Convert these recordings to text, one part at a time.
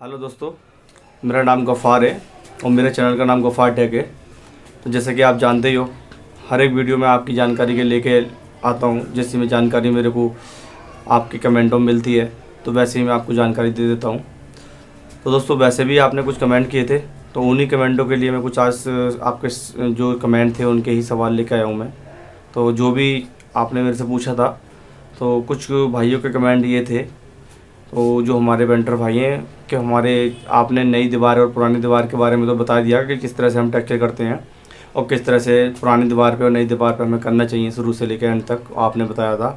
Hello दोस्तों, मेरा नाम गफ़ार है और मेरे चैनल का नाम गफ़ार टेक है। तो जैसे कि आप जानते ही हो, हर एक वीडियो में आपकी जानकारी के लेके आता हूँ। जैसी में जानकारी मेरे को आपके कमेंटों में मिलती है तो वैसे ही मैं आपको जानकारी दे देता हूँ। तो दोस्तों, वैसे भी आपने कुछ कमेंट किए थे तो उन्हीं कमेंटों के लिए मैं कुछ आज आपके जो कमेंट थे उनके ही सवाल लेकर आया हूँ मैं। तो जो भी आपने मेरे से पूछा था, तो कुछ भाइयों के कमेंट ये थे, तो जो हमारे वेंडर भाई हैं कि हमारे आपने नई दीवार और पुरानी दीवार के बारे में तो बता दिया कि किस तरह से हम टेक्सचर करते हैं और किस तरह से पुरानी दीवार पे और नई दीवार पे हमें करना चाहिए शुरू से लेकर एंड तक आपने बताया था।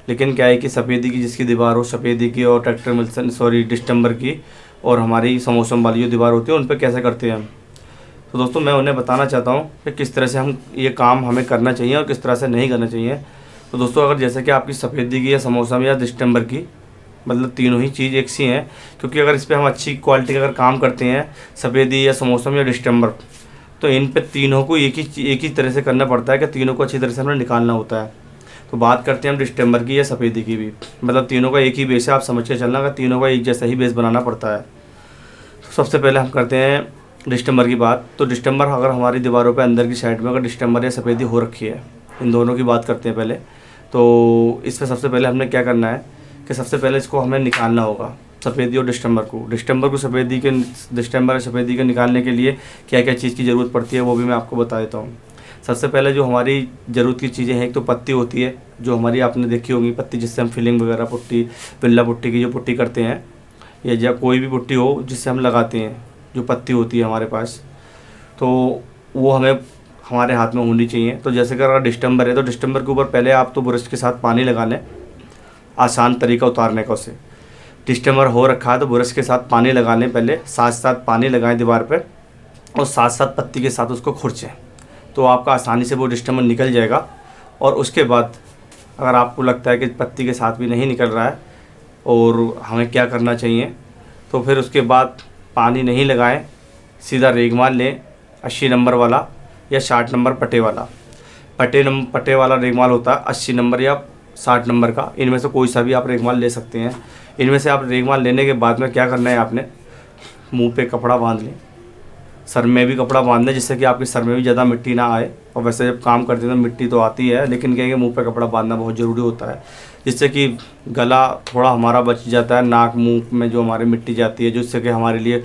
लेकिन क्या है कि सफ़ेदी की जिसकी दीवार हो, सफ़ेदी की और ट्रैक्टर मिल्सन डिस्टेम्बर की और हमारी समोसम वाली जो दीवार होती है उन पर कैसे करते हैं हम। तो दोस्तों, मैं उन्हें बताना चाहता हूँ कि किस तरह से हम ये काम हमें करना चाहिए और किस तरह से नहीं करना चाहिए। तो दोस्तों, अगर जैसे कि आपकी सफ़ेदी की या समोसम या डिस्टेम्बर की, मतलब तीनों ही चीज़ एक सी हैं, क्योंकि अगर इस पर हम अच्छी क्वालिटी का अगर काम करते हैं, सफ़ेदी या समोसम या डिस्टेम्बर, तो इन पे तीनों को एक ही तरह से करना पड़ता है कि तीनों को अच्छी तरह से हमें निकालना होता है। तो बात करते हैं हम डिस्टेम्बर की या सफ़ेदी की भी, मतलब तीनों का एक ही बेस है, आप समझ के चलना कि तीनों का एक जैसा ही बेस बनाना पड़ता है। तो सबसे पहले हम करते हैं डिस्टेम्बर की बात। तो डिस्टेम्बर अगर हमारी दीवारों पर अंदर की साइड में अगर डिस्टेम्बर या सफ़ेदी हो रखी है, इन दोनों की बात करते हैं पहले। तो इस पर सबसे पहले हमने क्या करना है कि सबसे पहले इसको हमें निकालना होगा, सफ़ेदी और डिस्टेम्बर को डिस्टेम्बर और सफ़ेदी के निकालने के लिए क्या क्या चीज़ की ज़रूरत पड़ती है वो भी मैं आपको बता देता हूँ। सबसे पहले जो हमारी ज़रूरत की चीज़ें हैं, एक तो पत्ती होती है, जो हमारी आपने देखी होगी पत्ती, जिससे हम फिलिंग वगैरह पुट्टी, बिल्ला पुट्टी की जो पुट्टी करते हैं, या जब कोई भी पुट्टी हो जिससे हम लगाते हैं, जो पत्ती होती है हमारे पास, तो वो हमें हमारे हाथ में होनी चाहिए। तो जैसे कि अगर डिस्टेम्बर है तो डिस्टेम्बर के ऊपर पहले आप तो ब्रश के साथ पानी लगा लें, आसान तरीका उतारने का उसे। डिस्टेम्बर हो रखा है तो ब्रश के साथ पानी लगा लें, पहले साथ साथ पानी लगाएं दीवार पर और साथ साथ पत्ती के साथ उसको खुरचें, तो आपका आसानी से वो डिस्टेम्बर निकल जाएगा। और उसके बाद अगर आपको लगता है कि पत्ती के साथ भी नहीं निकल रहा है और हमें क्या करना चाहिए, तो फिर उसके बाद पानी नहीं लगाएं, सीधा रेगमाल लें 80 नंबर वाला या 60 नंबर पटे वाला। पटे वाला रेगमाल होता है 80 नंबर या 60 नंबर का, इनमें से कोई सा भी आप रेगमाल ले सकते हैं। इनमें से आप रेगमाल लेने के बाद में क्या करना है, आपने मुंह पे कपड़ा बांध लें, सर में भी कपड़ा बांध लें, जिससे कि आपके सर में भी ज़्यादा मिट्टी ना आए। और वैसे जब काम करते हैं तो मिट्टी तो आती है, लेकिन क्या है कि मुँह पे कपड़ा बांधना बहुत ज़रूरी होता है, जिससे कि गला थोड़ा हमारा बच जाता है, नाक मुँह में जो हमारी मिट्टी जाती है, जिससे कि हमारे लिए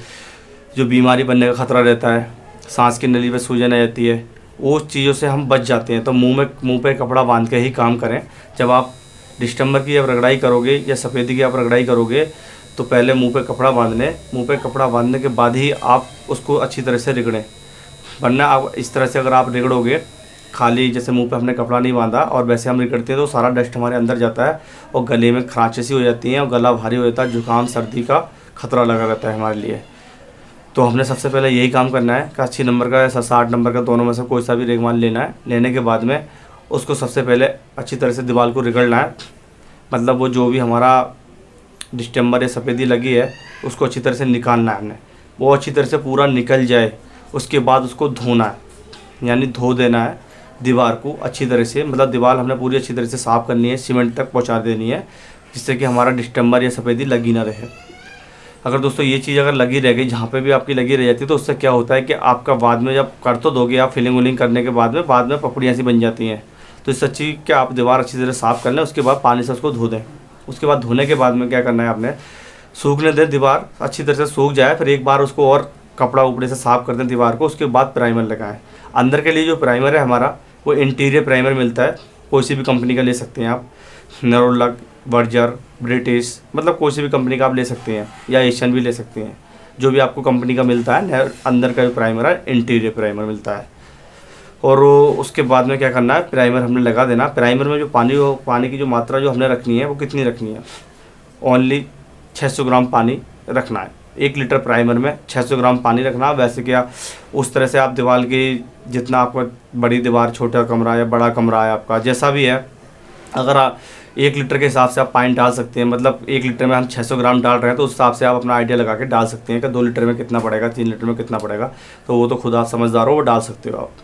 जो बीमारी बनने का ख़तरा रहता है, सांस की नली में सूजन आ जाती है, वो चीज़ों से हम बच जाते हैं। तो मुंह पे कपड़ा बांध के ही काम करें। जब आप डिस्टेम्बर की आप रगड़ाई करोगे या सफ़ेदी की आप रगड़ाई करोगे तो पहले मुंह पे कपड़ा बांध लें। मुंह पे कपड़ा बांधने के बाद ही आप उसको अच्छी तरह से रगड़ें, वरना आप इस तरह से अगर आप रगड़ोगे खाली, जैसे मुंह पे हमने कपड़ा नहीं बांधा और वैसे हम रगड़ते हैं, तो सारा डस्ट हमारे अंदर जाता है और गले में खरांचे सी हो जाती हैं और गला भारी हो जाता है, जुकाम सर्दी का खतरा लगा रहता है हमारे लिए। तो हमने सबसे पहले यही काम करना है कि 80 नंबर का या 60 नंबर का, दोनों में से कोई सा भी रेगमाल लेना है। लेने के बाद में उसको सबसे पहले अच्छी तरह से दीवार को रगड़ना है, मतलब वो जो भी हमारा डिस्टेम्बर या सफ़ेदी लगी है उसको अच्छी तरह से निकालना है हमने, वो अच्छी तरह से पूरा निकल जाए। उसके बाद उसको धोना है, यानी धो देना है दीवार को अच्छी तरह से, मतलब दीवार हमने पूरी अच्छी तरह से साफ़ करनी है, सीमेंट तक पहुँचा देनी है, जिससे कि हमारा डिस्टेम्बर या सफ़ेदी लगी ना रहे। अगर दोस्तों ये चीज़ अगर लगी रह गई, जहाँ पे भी आपकी लगी रह जाती है, तो उससे क्या होता है कि आपका बाद में जब कर तो दोगे आप फिलिंग विलिंग करने के बाद में पपड़ियाँ सी बन जाती हैं। तो इससे अच्छी कि आप दीवार अच्छी तरह साफ़ कर लें, उसके बाद पानी से उसको धो दें। उसके बाद धोने के बाद में क्या करना है, आपने सूखने दें, दीवार अच्छी तरह से सूख जाए, फिर एक बार उसको और कपड़ा ऊपर से साफ़ कर दें दीवार को। उसके बाद प्राइमर लगाएँ। अंदर के लिए जो प्राइमर है हमारा, वो इंटीरियर प्राइमर मिलता है, कोई सी भी कंपनी का ले सकते हैं आप, नेरोलक, बर्जर, ब्रिटिश, मतलब कोई सी भी कंपनी का आप ले सकते हैं, या एशियन भी ले सकते हैं, जो भी आपको कंपनी का मिलता है। अंदर का जो प्राइमर है इंटीरियर प्राइमर मिलता है। और उसके बाद में क्या करना है, प्राइमर हमने लगा देना। प्राइमर में जो पानी की जो मात्रा जो हमने रखनी है वो कितनी रखनी है, ओनली 600 ग्राम पानी रखना है। 1 लीटर प्राइमर में 600 ग्राम पानी रखना। वैसे क्या उस तरह से आप दीवार की, जितना आपका बड़ी दीवार, छोटा कमरा या बड़ा कमरा है आपका, जैसा भी है, अगर आप 1 लीटर के हिसाब से आप पानी डाल सकते हैं, मतलब 1 लीटर में हम 600 ग्राम डाल रहे हैं, तो उस हिसाब से आप अपना आइडिया लगा के डाल सकते हैं कि 2 लीटर में कितना पड़ेगा, 3 लीटर में कितना पड़ेगा। तो वो तो खुद आप समझदार हो, वो डाल सकते हो आप।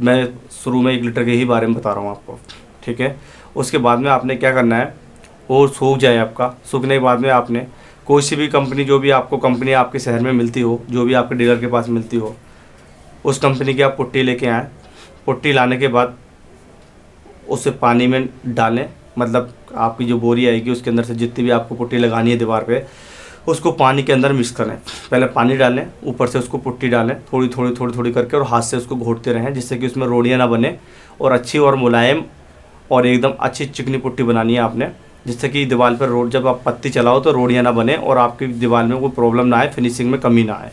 मैं शुरू में 1 लीटर के ही बारे में बता रहा हूँ आपको, ठीक है। उसके बाद में आपने क्या करना है, वो सूख जाए आपका, सूखने के बाद में आपने कोई सी भी कंपनी, जो भी आपको कंपनी आपके शहर में मिलती हो, जो भी आपके डीलर के पास मिलती हो, उस कंपनी की आप पुट्टी लेके आएँ। पुट्टी लाने के बाद उसे पानी में डालें, मतलब आपकी जो बोरी आएगी उसके अंदर से जितनी भी आपको पुट्टी लगानी है दीवार पे, उसको पानी के अंदर मिक्स करें। पहले पानी डालें, ऊपर से उसको पुट्टी डालें थोड़ी थोड़ी करके, और हाथ से उसको घोटते रहें, जिससे कि उसमें रोड़ियाँ ना बने, और अच्छी और मुलायम और एकदम अच्छी चिकनी पुट्टी बनानी है आपने, जिससे कि दीवार पर रोड जब आप पत्ती चलाओ तो रोड़ियाँ ना बने और आपकी दीवार में कोई प्रॉब्लम ना आए, फिनिशिंग में कमी ना आए।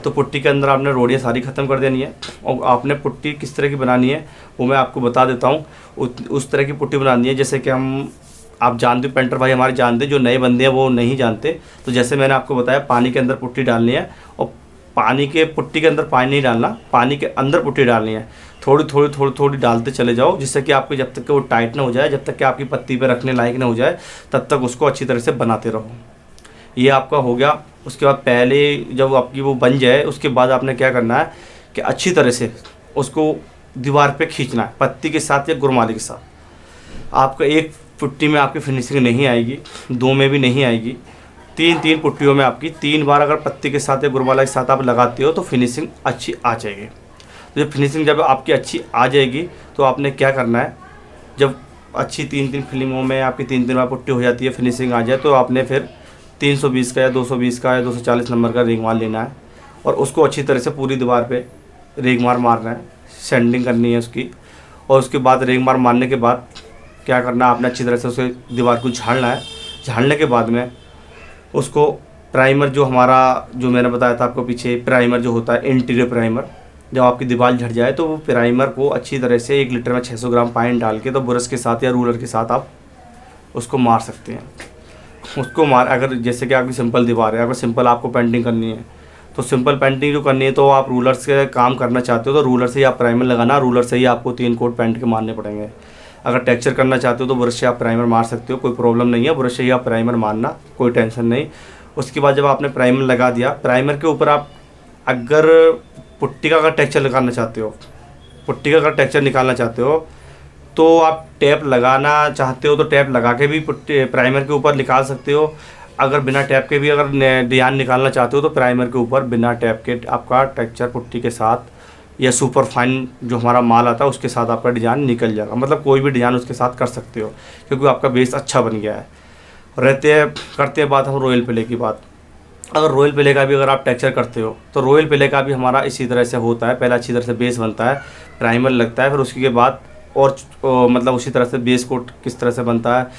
तो पुट्टी के अंदर आपने रोड़ियाँ सारी ख़त्म कर देनी है। और आपने पुट्टी किस तरह की बनानी है वो मैं आपको बता देता हूँ। उस तरह की पुट्टी बनानी है जैसे कि आप जानते हो, पेंटर भाई हमारे जानते, जो नए बंदे हैं वो नहीं जानते। तो जैसे मैंने आपको बताया, पानी के अंदर पुट्टी डालनी है, और पुट्टी के अंदर पानी नहीं डालना, पानी के अंदर पुट्टी डालनी है। थोड़ी डालते चले जाओ, जिससे कि आपको जब तक कि वो टाइट ना हो जाए, जब तक कि आपकी पत्ती पे रखने लायक ना हो जाए, तब तक उसको अच्छी तरह से बनाते रहो। ये आपका हो गया। उसके बाद पहले जब आपकी वो बन जाए, उसके बाद आपने क्या करना है कि अच्छी तरह से उसको दीवार पे खींचना है, पत्ती के साथ या गुरमाली के साथ। आपका एक पुट्टी में आपकी फिनिशिंग नहीं आएगी, 2 में भी नहीं आएगी, 3 पुट्टियों में आपकी 3 बार अगर पत्ती के साथ या गुरमाला के साथ आप लगाते हो तो फिनिशिंग अच्छी आ जाएगी। तो जब फिनिशिंग जब आपकी अच्छी आ जाएगी तो आपने क्या करना है, जब अच्छी 3 फिल्मों में आपकी 3 बार पुट्टी हो जाती है, फिनिशिंग आ जाए, तो आपने फिर 320 का या 220 का या 240 नंबर का रेगमार लेना है, और उसको अच्छी तरह से पूरी दीवार पे रेगमार मारना है, सैंडिंग करनी है उसकी। और उसके बाद रेगमार मारने के बाद क्या करना है, आपने अच्छी तरह से उसे दीवार को झाड़ना है। झाड़ने के बाद में उसको प्राइमर, जो हमारा जो मैंने बताया था आपको पीछे, प्राइमर जो होता है इंटीरियर प्राइमर, जब आपकी दीवार झड़ जाए तो वो प्राइमर को अच्छी तरह से 1 लीटर में 600 ग्राम पानी डाल के, तो ब्रश के साथ या रूलर के साथ आप उसको मार सकते हैं। उसको अगर जैसे कि आपकी सिंपल दीवार है, अगर सिंपल आपको पेंटिंग करनी है, तो सिंपल पेंटिंग जो करनी है तो आप रूलर से काम करना चाहते हो तो रूलर से ही आप प्राइमर लगाना, रूलर से ही आपको 3 कोट पेंट के मारने पड़ेंगे। अगर टेक्सचर करना चाहते हो तो ब्रश से आप प्राइमर मार सकते हो, कोई प्रॉब्लम नहीं है, ब्रश से ही आप प्राइमर मारना, कोई टेंशन नहीं। उसके बाद जब आपने प्राइमर लगा दिया, प्राइमर के ऊपर आप अगर पुट्टी का अगर टेक्सचर लगाना चाहते हो, पुट्टी का अगर टेक्सचर निकालना चाहते हो, तो आप टैप लगाना चाहते हो तो टैप लगा के भी पुट्टी प्राइमर के ऊपर निकाल सकते हो। अगर बिना टैप के भी अगर डिजाइन निकालना चाहते हो तो प्राइमर के ऊपर बिना टैप के आपका टेक्सचर पुट्टी के साथ या सुपर फाइन जो हमारा माल आता है उसके साथ आपका डिज़ाइन निकल जाएगा। मतलब कोई भी डिज़ाइन उसके साथ कर सकते हो, क्योंकि आपका बेस अच्छा बन गया है। करते हैं बात हम रॉयल प्ले की बात। अगर रॉयल प्ले का भी अगर आप टेक्सचर करते हो तो रॉयल प्ले का भी हमारा इसी तरह से होता है। पहले अच्छी तरह से बेस बनता है, प्राइमर लगता है, फिर उसके बाद और मतलब उसी तरह से बेस कोट किस तरह से बनता है,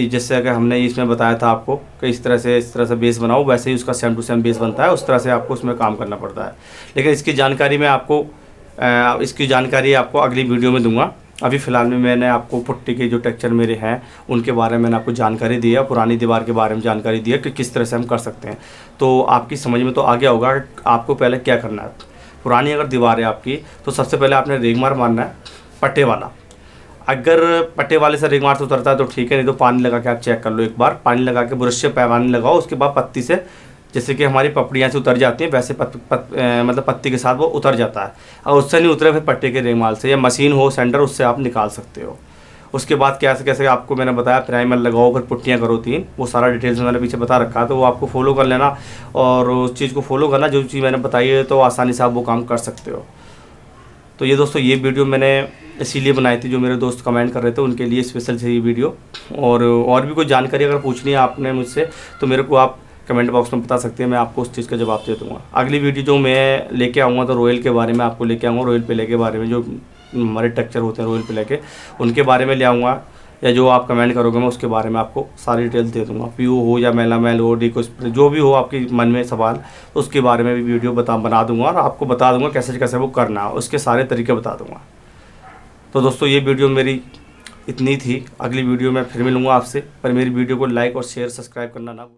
जैसे कि हमने इसमें बताया था आपको कि इस तरह से बेस बनाओ, वैसे ही उसका सेम टू सेम बेस बनता है। उस तरह से आपको उसमें काम करना पड़ता है। लेकिन इसकी जानकारी आपको अगली वीडियो में दूंगा। अभी फ़िलहाल में मैंने आपको पुट्टी के जो टेक्सचर मेरे हैं उनके बारे में मैंने आपको जानकारी दी है, पुरानी दीवार के बारे में जानकारी दी है कि किस तरह से हम कर सकते हैं। तो आपकी समझ में तो आ गया होगा आपको पहले क्या करना है। पुरानी अगर दीवार है आपकी तो सबसे पहले आपने रेगमार मारना है, पट्टे वाला। अगर पट्टे वाले से रेगमार से उतरता है तो ठीक है, नहीं तो पानी लगा के आप चेक कर लो एक बार। पानी लगा के ब्रश से पानी लगाओ, उसके बाद पत्ती से, जैसे कि हमारी पपड़ियाँ से उतर जाती हैं वैसे मतलब पत्ती के साथ वो उतर जाता है। और उससे नहीं उतरे फिर पट्टे के रेगमाल से या मशीन हो सेंटर, उससे आप निकाल सकते हो। उसके बाद कैसे आपको मैंने बताया, प्राइमर लगाओ, फिर पुट्टियाँ करो 3, वो सारा डिटेल्स मैंने पीछे बता रखा है, तो वो आपको फॉलो कर लेना। और उस चीज़ को फॉलो करना, जो चीज़ मैंने बताई है, तो आसानी से आप वो काम कर सकते हो। तो ये दोस्तों, ये वीडियो मैंने इसीलिए बनाई थी, जो मेरे दोस्त कमेंट कर रहे थे उनके लिए स्पेशल से ये वीडियो। और भी कोई जानकारी अगर पूछनी है आपने मुझसे तो मेरे को आप कमेंट बॉक्स में बता सकते हैं, मैं आपको उस चीज़ का जवाब दे दूँगा। अगली वीडियो जो मैं लेके आऊँगा तो रॉयल के बारे में आपको लेके आऊँगा, रॉयल प्ले के बारे में, जो हमारे टेक्सचर होते हैं रॉयल प्ले के, उनके बारे में ले आऊँगा। या जो आप कमेंट करोगे मैं उसके बारे में आपको सारी डिटेल्स दे दूँगा। पीओ हो या मेलामेल हो, डिको, जो भी हो आपके मन में सवाल, तो उसके बारे में भी वीडियो बना दूँगा और आपको बता दूँगा कैसे वो करना है, उसके सारे तरीके बता दूँगा। तो दोस्तों, ये वीडियो मेरी इतनी थी। अगली वीडियो में फिर मिलूँगा आपसे, पर मेरी वीडियो को लाइक और शेयर सब्सक्राइब करना ना